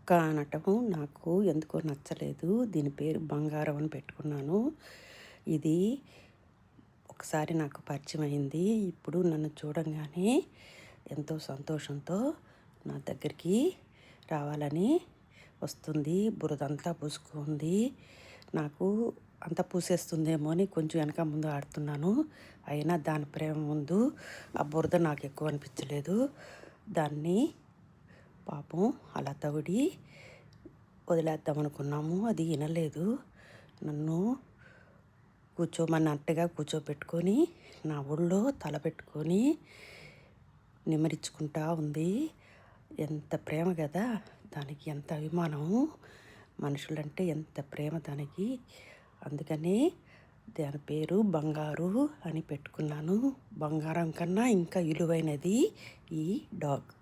కుక్క అనటం నాకు ఎందుకో నచ్చలేదు. దీని పేరు బంగారం అని పెట్టుకున్నాను. ఇది ఒకసారి నాకు పరిచయం అయింది. ఇప్పుడు నన్ను చూడంగానే ఎంతో సంతోషంతో నా దగ్గరికి రావాలని వస్తుంది. బురదంతా పూసుకుంది. నాకు అంతా పూసేస్తుందేమో అని కొంచెం వెనక ముందు ఆడుతున్నాను. అయినా దాని ప్రేమ ముందు ఆ బురద నాకు ఎక్కువ అనిపించలేదు. దాన్ని పాపం అలా తవిడి వదిలేద్దాం అనుకున్నాము. అది వినలేదు. నన్ను కూర్చోమన్నట్టుగా కూర్చోబెట్టుకొని నా ఒళ్ళో తల పెట్టుకొని నిమ్మరించుకుంటా ఉంది. ఎంత ప్రేమ కదా దానికి, ఎంత అభిమానం. మనుషులంటే ఎంత ప్రేమ దానికి. అందుకని దాని పేరు బంగారు అని పెట్టుకున్నాను. బంగారం కన్నా ఇంకా విలువైనది ఈ డాగ్.